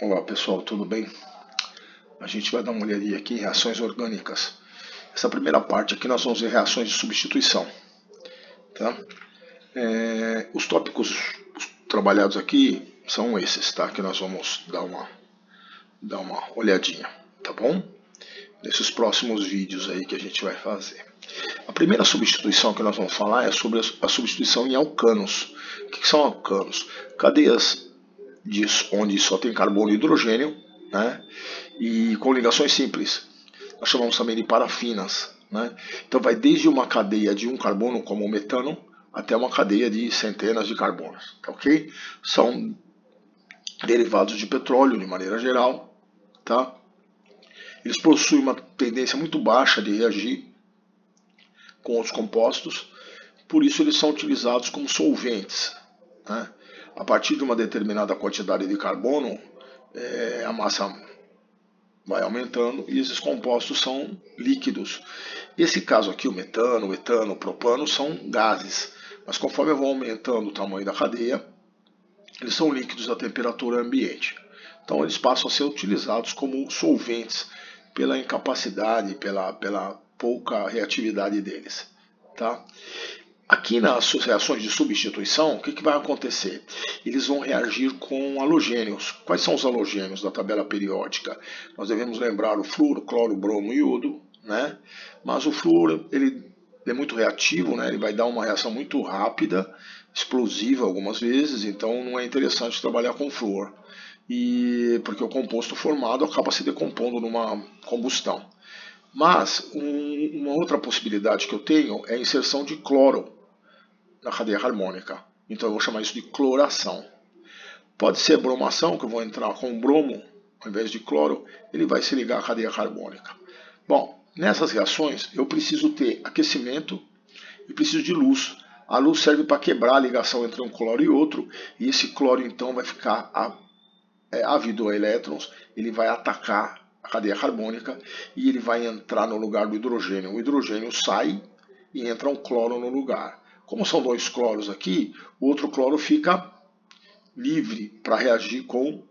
Olá pessoal, tudo bem? A gente vai dar uma olhadinha aqui em reações orgânicas. Essa primeira parte aqui nós vamos ver reações de substituição. Tá? Os tópicos trabalhados aqui são esses, tá? Que nós vamos dar uma olhadinha, tá bom? Nesses próximos vídeos aí que a gente vai fazer. A primeira substituição que nós vamos falar é sobre a substituição em alcanos. O que são alcanos? Cadeias onde só tem carbono e hidrogênio, né? E com ligações simples. Nós chamamos também de parafinas, né? Então vai desde uma cadeia de um carbono, como o metano, até uma cadeia de centenas de carbonos, tá ok? São derivados de petróleo de maneira geral, tá? Eles possuem uma tendência muito baixa de reagir com outros compostos, por isso eles são utilizados como solventes, né? A partir de uma determinada quantidade de carbono, a massa vai aumentando e esses compostos são líquidos. Esse caso aqui, o metano, o etano, o propano, são gases, mas conforme eu vou aumentando o tamanho da cadeia, eles são líquidos a temperatura ambiente. Então eles passam a ser utilizados como solventes pela incapacidade, pela pouca reatividade deles. Tá? Aqui nas reações de substituição, o que vai acontecer? Eles vão reagir com halogênios. Quais são os halogênios da tabela periódica? Nós devemos lembrar o flúor, cloro, bromo e iodo, né? Mas o flúor ele é muito reativo, né? Ele vai dar uma reação muito rápida, explosiva algumas vezes, então não é interessante trabalhar com flúor. Porque o composto formado acaba se decompondo numa combustão. Mas uma outra possibilidade que eu tenho é a inserção de cloro na cadeia harmônica. Então eu vou chamar isso de cloração. Pode ser bromação, que eu vou entrar com bromo ao invés de cloro, ele vai se ligar à cadeia carbônica. Bom, nessas reações eu preciso ter aquecimento e preciso de luz. A luz serve para quebrar a ligação entre um cloro e outro, e esse cloro então vai ficar ávido a elétrons, ele vai atacar a cadeia carbônica e ele vai entrar no lugar do hidrogênio. O hidrogênio sai e entra um cloro no lugar. Como são dois cloros aqui, o outro cloro fica livre para reagir com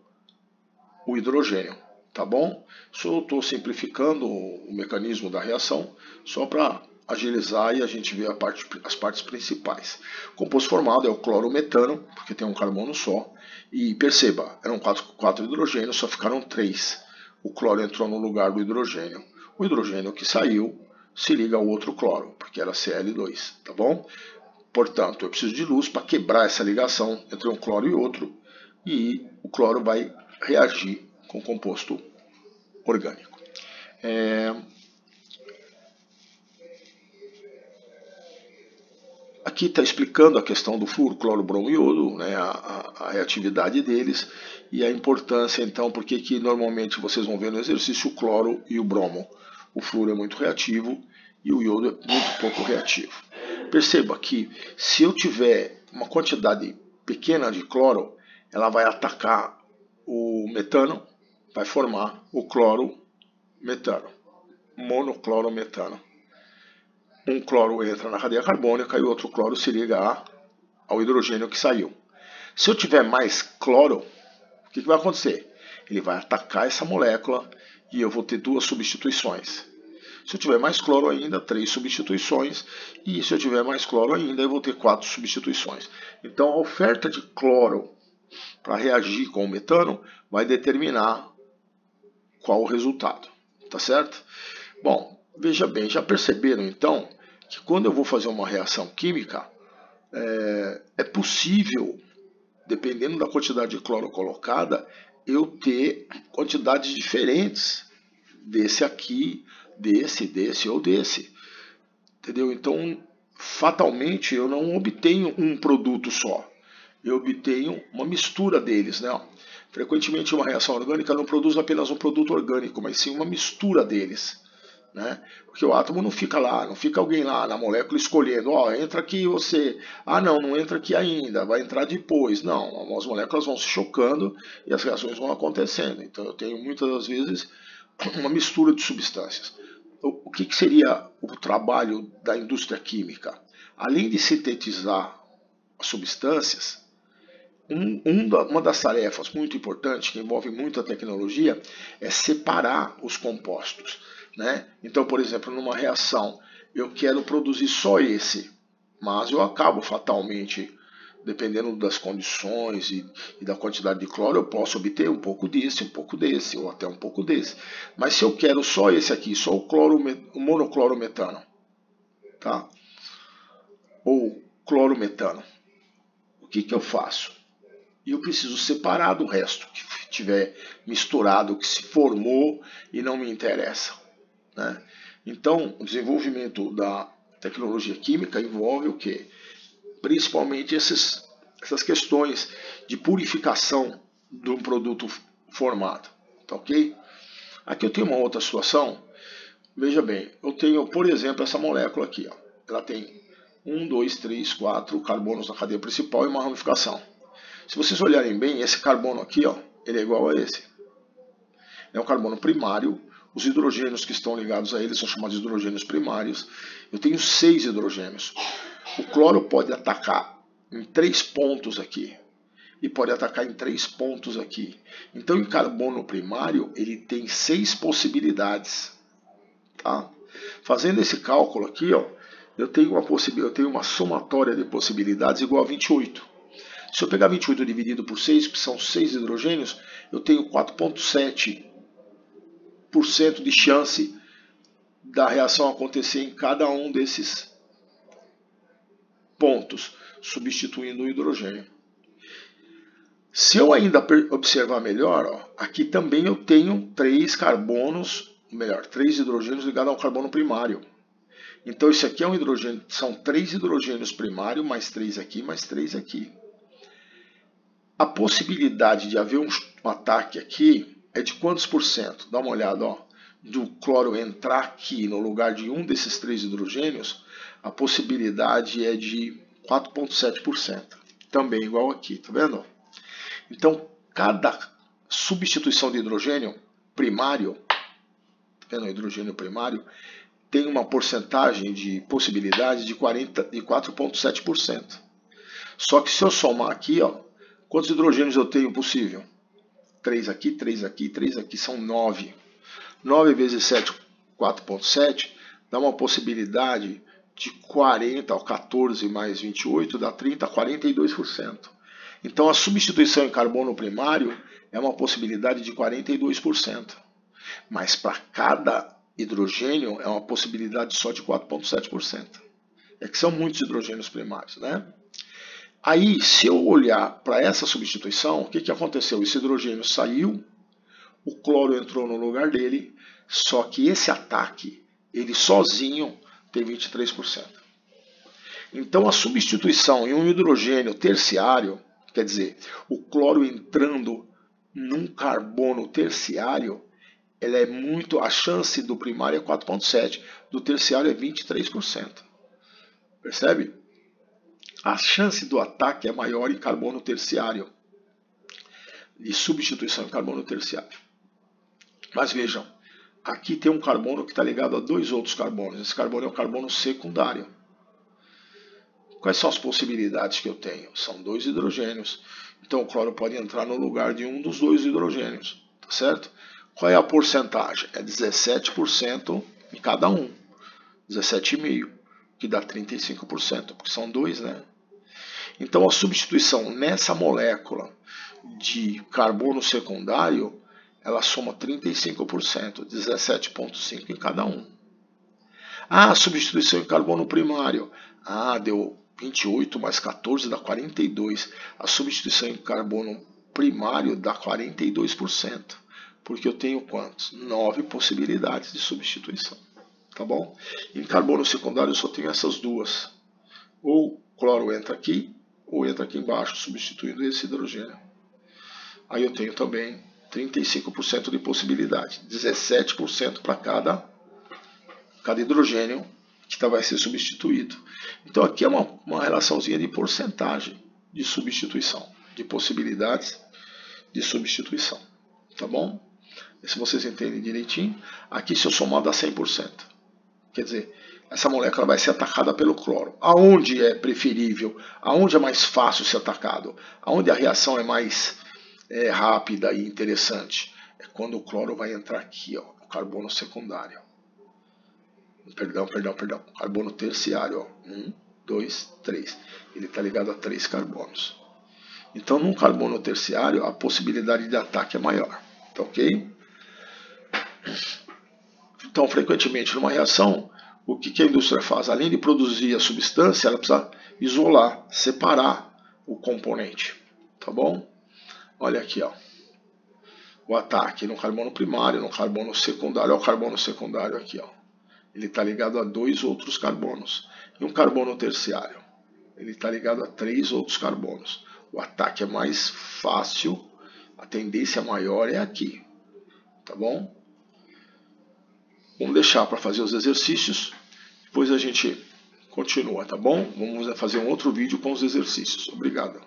o hidrogênio, tá bom? Só estou simplificando o mecanismo da reação, só para agilizar e a gente ver as partes principais. O composto formado é o clorometano, porque tem um carbono só, e perceba, eram quatro hidrogênios, só ficaram 3. O cloro entrou no lugar do hidrogênio. O hidrogênio que saiu se liga ao outro cloro, porque era Cl2, tá bom? Portanto, eu preciso de luz para quebrar essa ligação entre um cloro e outro, e o cloro vai reagir com o composto orgânico. Aqui está explicando a questão do flúor, cloro, bromo e iodo, né, a reatividade deles e a importância, então, porque que normalmente vocês vão ver no exercício o cloro e o bromo. O flúor é muito reativo e o iodo é muito pouco reativo. Perceba que se eu tiver uma quantidade pequena de cloro, ela vai atacar o metano, vai formar o cloro-metano, monoclorometano. Um cloro entra na cadeia carbônica e o outro cloro se liga ao hidrogênio que saiu. Se eu tiver mais cloro, o que vai acontecer? Ele vai atacar essa molécula e eu vou ter 2 substituições. Se eu tiver mais cloro ainda, 3 substituições. E se eu tiver mais cloro ainda, eu vou ter 4 substituições. Então a oferta de cloro para reagir com o metano vai determinar qual o resultado. Tá certo? Bom, veja bem, já perceberam então que quando eu vou fazer uma reação química, é possível, dependendo da quantidade de cloro colocada, eu ter quantidades diferentes desse aqui, desse ou desse. Entendeu? Então, fatalmente, eu não obtenho um produto só. Eu obtenho uma mistura deles, né? Frequentemente, uma reação orgânica não produz apenas um produto orgânico, mas sim uma mistura deles. Né? Porque o átomo não fica lá, não fica alguém lá na molécula escolhendo, ó, entra aqui você, não entra aqui ainda, vai entrar depois. Não, as moléculas vão se chocando e as reações vão acontecendo. Então eu tenho muitas das vezes uma mistura de substâncias. O que seria o trabalho da indústria química? Além de sintetizar as substâncias, Uma das tarefas muito importantes, que envolve muita tecnologia, é separar os compostos, né? Então, por exemplo, numa reação, eu quero produzir só esse, mas eu acabo fatalmente, dependendo das condições e da quantidade de cloro, eu posso obter um pouco desse, ou até um pouco desse. Mas se eu quero só esse aqui, só o monoclorometano, tá? Ou clorometano, o que eu faço? E eu preciso separar do resto que tiver misturado, que se formou e não me interessa, né? Então, o desenvolvimento da tecnologia química envolve o quê? Principalmente essas questões de purificação de um produto formado, tá ok? Aqui eu tenho uma outra situação. Veja bem, eu tenho, por exemplo, essa molécula aqui, ó. Ela tem 1, 2, 3, 4 carbonos na cadeia principal e uma ramificação. Se vocês olharem bem, esse carbono aqui, ó, ele é igual a esse. É um carbono primário. Os hidrogênios que estão ligados a ele são chamados de hidrogênios primários. Eu tenho 6 hidrogênios. O cloro pode atacar em 3 pontos aqui. E pode atacar em 3 pontos aqui. Então, em carbono primário, ele tem 6 possibilidades. Tá? Fazendo esse cálculo aqui, ó, eu tenho uma somatória de possibilidades igual a 28. Se eu pegar 28 dividido por 6, que são 6 hidrogênios, eu tenho 4,7% de chance da reação acontecer em cada um desses pontos, substituindo o hidrogênio. Se eu ainda observar melhor, ó, aqui também eu tenho 3 hidrogênios ligados ao carbono primário. Então isso aqui é um hidrogênio, são 3 hidrogênios primários, mais 3 aqui, mais 3 aqui. A possibilidade de haver um ataque aqui é de quantos por cento? Dá uma olhada, ó. Do cloro entrar aqui no lugar de um desses 3 hidrogênios, a possibilidade é de 4,7%. Também igual aqui, tá vendo? Então, cada substituição de hidrogênio primário, tá vendo? O hidrogênio primário tem uma porcentagem de possibilidade de 4,7%. Só que se eu somar aqui, ó, quantos hidrogênios eu tenho possível? 3 aqui, 3 aqui, 3 aqui, são 9. 9 vezes 7, 4,7, dá uma possibilidade de 40, ó, 14 mais 28, dá 30, 42%. Então a substituição em carbono primário é uma possibilidade de 42%. Mas para cada hidrogênio é uma possibilidade só de 4,7%. É que são muitos hidrogênios primários, né? Aí, se eu olhar para essa substituição, o que aconteceu? Esse hidrogênio saiu, o cloro entrou no lugar dele, só que esse ataque, ele sozinho, tem 23%. Então, a substituição em um hidrogênio terciário, quer dizer, o cloro entrando num carbono terciário, a chance do primário é 4,7%, do terciário é 23%. Percebe? A chance do ataque é maior em carbono terciário, de substituição em carbono terciário. Mas vejam, aqui tem um carbono que está ligado a 2 outros carbonos. Esse carbono é um carbono secundário. Quais são as possibilidades que eu tenho? São 2 hidrogênios. Então o cloro pode entrar no lugar de um dos 2 hidrogênios. Tá certo? Qual é a porcentagem? É 17% em cada um. 17,5%, que dá 35%, porque são 2, né? Então a substituição nessa molécula de carbono secundário, ela soma 35%, 17,5% em cada um. A substituição em carbono primário, deu 28 mais 14 dá 42. A substituição em carbono primário dá 42%, porque eu tenho quantos? 9 possibilidades de substituição, tá bom? Em carbono secundário eu só tenho essas duas. Ou cloro entra aqui, ou entra aqui embaixo, substituindo esse hidrogênio. Aí eu tenho também 35% de possibilidade, 17% para cada hidrogênio que vai ser substituído. Então aqui é uma relaçãozinha de porcentagem de substituição, de possibilidades de substituição, tá bom? Se vocês entendem direitinho, aqui se eu somar dá 100%. Quer dizer, essa molécula vai ser atacada pelo cloro. Aonde é preferível? Aonde é mais fácil ser atacado? Aonde a reação é mais rápida e interessante? É quando o cloro vai entrar aqui, ó, o carbono secundário. Perdão. Carbono terciário, ó. 1, 2, 3. Ele está ligado a 3 carbonos. Então, num carbono terciário, a possibilidade de ataque é maior. Tá ok? Então, frequentemente, numa reação, o que a indústria faz? Além de produzir a substância, ela precisa isolar, separar o componente. Tá bom? Olha aqui, ó. O ataque no carbono primário, no carbono secundário. Olha o carbono secundário aqui, ó. Ele está ligado a 2 outros carbonos. E um carbono terciário, ele está ligado a 3 outros carbonos. O ataque é mais fácil, a tendência maior é aqui. Tá bom? Vamos deixar para fazer os exercícios, depois a gente continua, tá bom? Vamos fazer um outro vídeo com os exercícios. Obrigado.